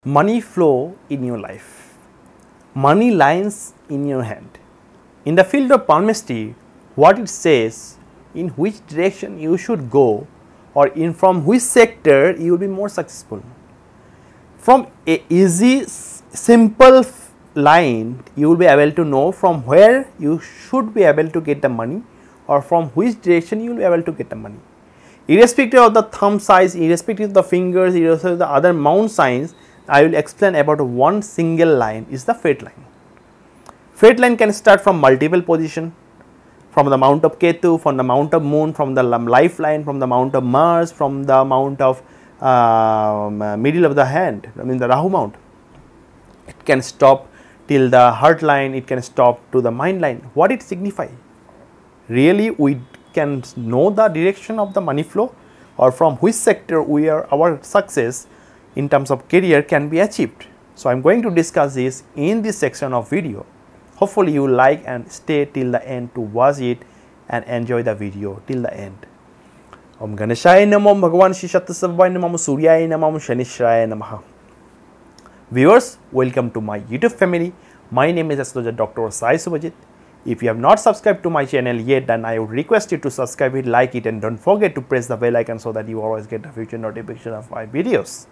Money flow in your life, money lines in your hand. In the field of palmistry, what it says, in which direction you should go or in from which sector you will be more successful. From a easy simple line, you will be able to know from where you should be able to get the money or from which direction you will be able to get the money. Irrespective of the thumb size, irrespective of the fingers, irrespective of the other mount signs, I will explain about one single line is the fate line. Fate line can start from multiple position, from the mount of Ketu, from the mount of Moon, from the lifeline, from the mount of Mars, from the mount of middle of the hand, I mean the Rahu mount. It can stop till the heart line, it can stop to the mind line. What it signify? Really we can know the direction of the money flow or from which sector our success in terms of career can be achieved. So, I am going to discuss this in this section of video. Hopefully, you like and stay till the end to watch it and enjoy the video till the end. Om Ganeshaya Namah, Bhagavan Shri Satyasavaya Namah, Suryaya Namah, Shanishraya Namah. Viewers, welcome to my YouTube family. My name is Astrologer Dr. Sai Suvajit. If you have not subscribed to my channel yet, then I would request you to subscribe it, like it, and don't forget to press the bell icon so that you always get the future notification of my videos.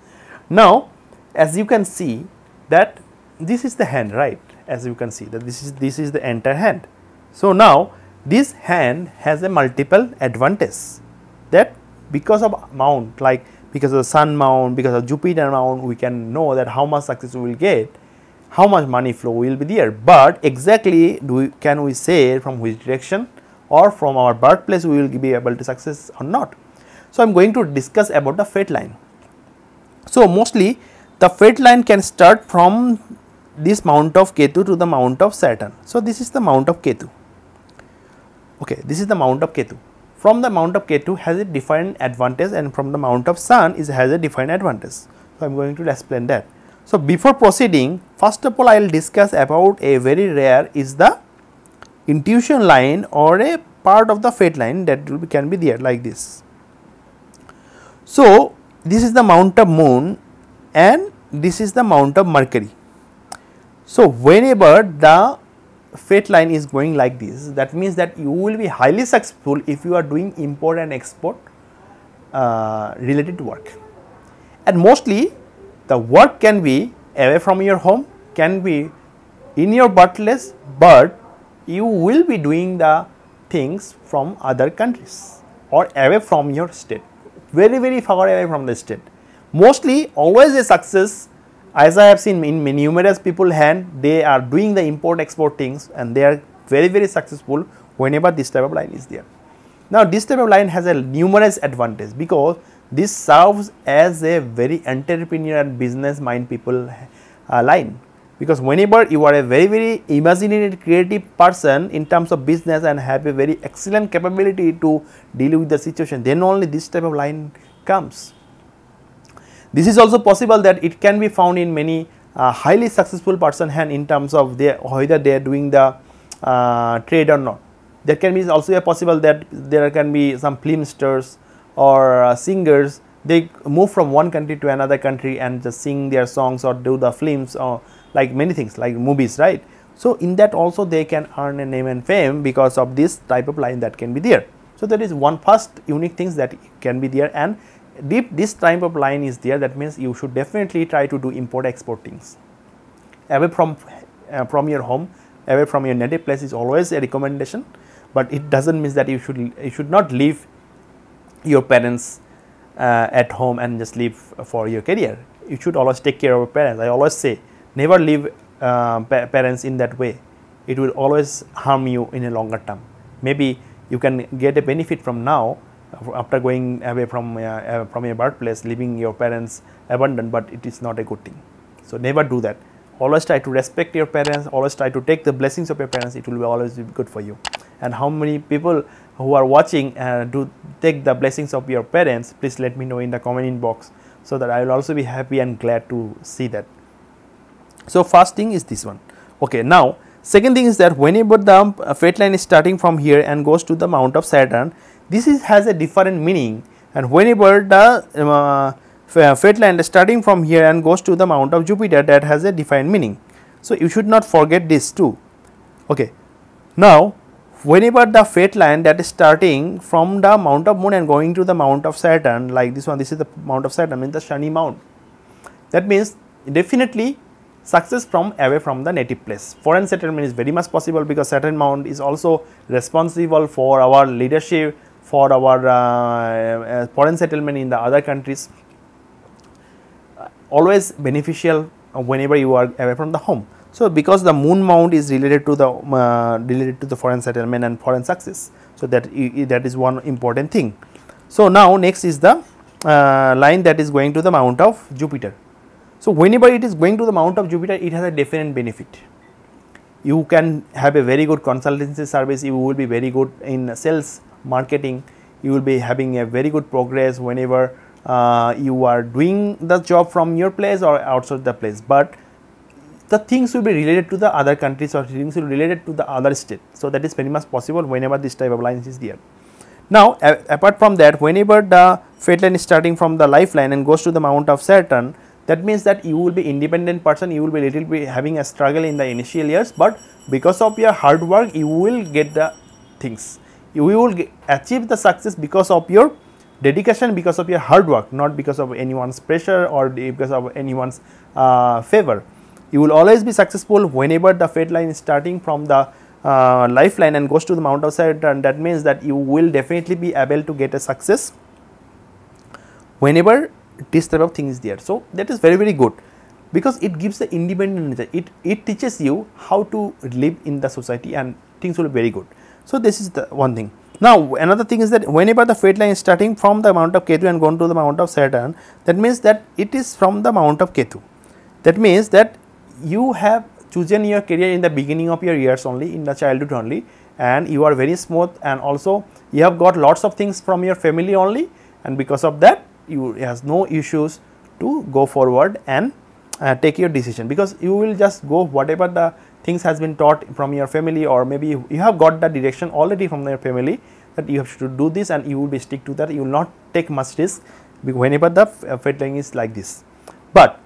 Now, as you can see that this is the hand, right? As you can see that this is the entire hand. So, now this hand has a multiple advantage, that because of mount, like because of the sun mount, because of Jupiter mount, we can know that how much success we will get, how much money flow will be there. But exactly can we say from which direction or from our birthplace we will be able to success or not. So, I am going to discuss about the fate line. So, mostly the fate line can start from this mount of Ketu to the mount of Saturn. So, this is the mount of Ketu. Okay, this is the mount of Ketu. From the mount of Ketu has a different advantage, and from the mount of Sun has a different advantage. So, I am going to explain that. So, before proceeding, first of all I will discuss about a very rare is the intuition line or a part of the fate line that can be there like this. So, this is the mount of Moon and this is the mount of Mercury. So, whenever the fate line is going like this, that means that you will be highly successful if you are doing import and export related work. And mostly the work can be away from your home, can be in your birthplace, but you will be doing the things from other countries or away from your state, very far away from the state. Mostly always a success, as I have seen in numerous people hand, they are doing the import export things and they are very successful whenever this type of line is there. Now, this type of line has a numerous advantage because this serves as a very entrepreneurial and business mind people line, because whenever you are a very imaginative creative person in terms of business and have a very excellent capability to deal with the situation, then only this type of line comes. This is also possible that it can be found in many highly successful person hand in terms of whether they are doing the trade or not. There can be also a possible that there can be some film stars or singers, they move from one country to another country and just sing their songs or do the films or like many things like movies, right. So, in that also they can earn a name and fame because of this type of line that can be there. So, that is one first unique things that can be there, and if this type of line is there, that means you should definitely try to do import export things away from your home, away from your native place is always a recommendation, but it does not mean that you should not leave your parents at home and just live for your career. You should always take care of your parents. I always say never leave parents in that way. It will always harm you in a longer term. Maybe you can get a benefit from now after going away from your birthplace, leaving your parents abandoned, but it is not a good thing. So, never do that. Always try to respect your parents, always try to take the blessings of your parents, it will always be good for you. And how many people who are watching do take the blessings of your parents, please let me know in the comment box, so that I will also be happy and glad to see that. So, first thing is this one. Okay, now second thing is that whenever the fate line is starting from here and goes to the mount of Saturn, this has a different meaning, and whenever the fate line starting from here and goes to the mount of Jupiter, that has a defined meaning. So, you should not forget this too. Okay. Now, whenever the fate line that is starting from the mount of Moon and going to the mount of Saturn, like this one, this is the mount of Saturn, means the Shani mount. That means definitely success from away from the native place. Foreign settlement is very much possible, because Saturn mount is also responsible for our leadership, for our foreign settlement in the other countries. Always beneficial whenever you are away from the home. So, because the Moon mount is related to the foreign settlement and foreign success. So, that is one important thing. So, now next is the line that is going to the mount of Jupiter. So, whenever it is going to the mount of Jupiter, it has a definite benefit. You can have a very good consultancy service, you will be very good in sales, marketing, you will be having a very good progress whenever you are doing the job from your place or outside the place. But the things will be related to the other countries, or things will be related to the other state. So, that is very much possible whenever this type of lines is there. Now, apart from that, whenever the fate line is starting from the lifeline and goes to the mount of Saturn, that means that you will be independent person, you will be little bit having a struggle in the initial years, but because of your hard work you will get the things. You will achieve the success because of your dedication, because of your hard work, not because of anyone's pressure or because of anyone's favor. You will always be successful whenever the fate line is starting from the lifeline and goes to the mount of Saturn. That means that you will definitely be able to get a success whenever this type of thing is there. So, that is very good, because it gives the independent nature, it teaches you how to live in the society and things will be very good. So, this is the one thing. Now, another thing is that whenever the fate line is starting from the mount of Ketu and going to the mount of Saturn, that means that it is from the mount of Ketu. That means that you have chosen your career in the beginning of your years only, in the childhood only, and you are very smooth, and also you have got lots of things from your family only, and because of that you has no issues to go forward and take your decision, because you will just go whatever the things has been taught from your family, or maybe you have got the direction already from your family that you have to do this, and you will be stick to that. You will not take much risk whenever the fate line is like this. But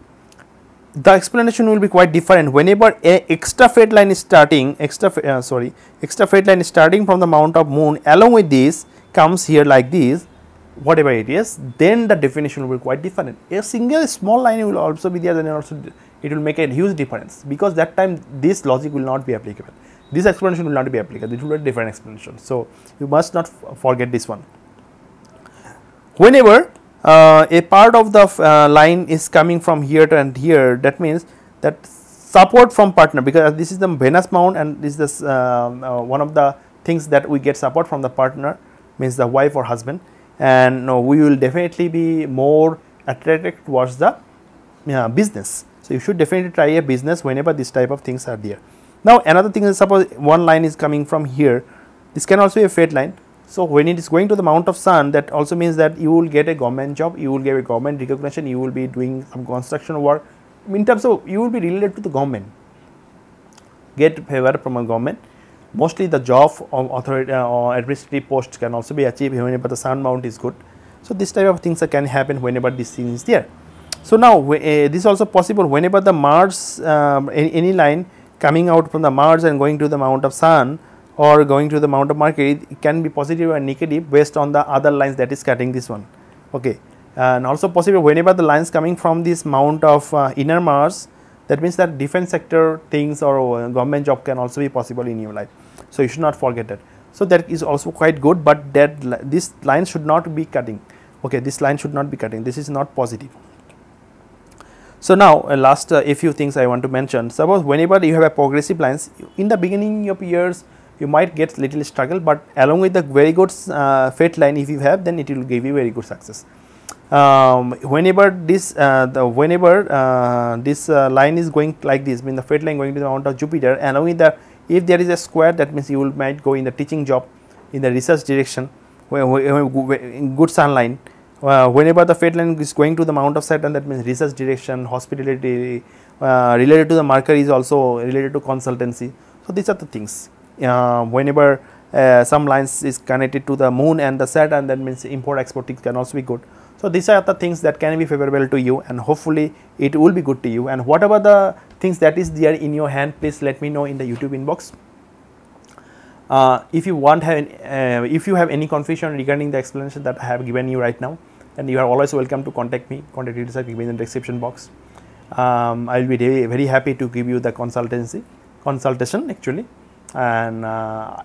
the explanation will be quite different whenever a extra fate line is starting, extra fate line is starting from the mount of Moon, along with this comes here like this, whatever it is, then the definition will be quite different. A single small line will also be there, then also it will make a huge difference, because that time this logic will not be applicable, this explanation will not be applicable, it will be a different explanation. So, you must not forget this one. Whenever a part of the line is coming from here to and here, that means that support from partner, because this is the Venus mount and this is one of the things that we get support from the partner, means the wife or husband, and we will definitely be more attracted towards the business. So, you should definitely try a business whenever this type of things are there. Now, another thing is, suppose one line is coming from here, this can also be a fate line. So, when it is going to the mount of Sun, that also means that you will get a government job, you will get a government recognition, you will be doing some construction work, in terms of you will be related to the government, get favor from a government. Mostly the job of authority or administrative post can also be achieved whenever the Sun mount is good. So, this type of things can happen whenever this thing is there. So, now this is also possible whenever the Mars, any line coming out from the Mars and going to the mount of Sun or going to the mount of Mercury, it can be positive and negative based on the other lines that is cutting this one. Okay. And also possible whenever the lines coming from this mount of inner Mars, that means that defense sector things or government job can also be possible in your life. So, you should not forget that. So, that is also quite good, but that this line should not be cutting. Okay, this line should not be cutting, this is not positive. So, now last a few things I want to mention. Suppose whenever you have a progressive lines, in the beginning of years you might get little struggle, but along with the very good fate line if you have, then it will give you very good success. Whenever this line is going like this, mean the fate line going to the mount of Jupiter, and along with the, if there is a square, that means you will might go in the teaching job, in the research direction, in good sun line. Whenever the fate line is going to the mount of Saturn, that means research direction, hospitality, related to the Mercury is also related to consultancy. So, these are the things. Whenever some lines is connected to the Moon and the Saturn, that means import export can also be good. So these are the things that can be favorable to you, and hopefully it will be good to you. And whatever the things that is there in your hand, please let me know in the YouTube inbox. If you want if you have any confusion regarding the explanation that I have given you right now, then you are always welcome to contact me. Contact details are given in the description box. I will be very happy to give you the consultation actually. And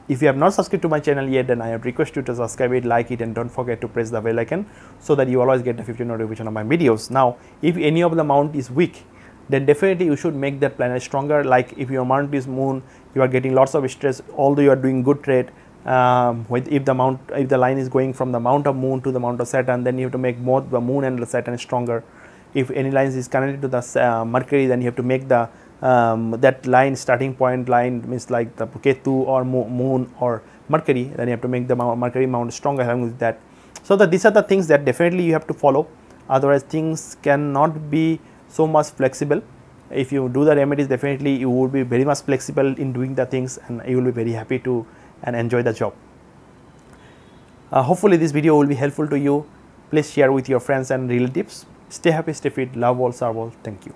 if you have not subscribed to my channel yet, then I would request you to subscribe it, like it, and don't forget to press the bell icon so that you always get the 15 notification of my videos. Now, if any of the mount is weak, then definitely you should make that planet stronger. Like if your mount is moon, you are getting lots of stress, although you are doing good trade. If the line is going from the mount of moon to the mount of Saturn, then you have to make both the moon and the Saturn stronger. If any lines is connected to the Mercury, then you have to make the that line, starting point line, means like the Ketu or moon or Mercury, then you have to make the Mercury mount stronger along with that. So these are the things that definitely you have to follow, otherwise things cannot be so much flexible. If you do the remedies, definitely you will be very much flexible in doing the things, and you will be very happy to and enjoy the job. Hopefully this video will be helpful to you. Please share with your friends and relatives. Stay happy, stay fit, love all, serve all. Thank you.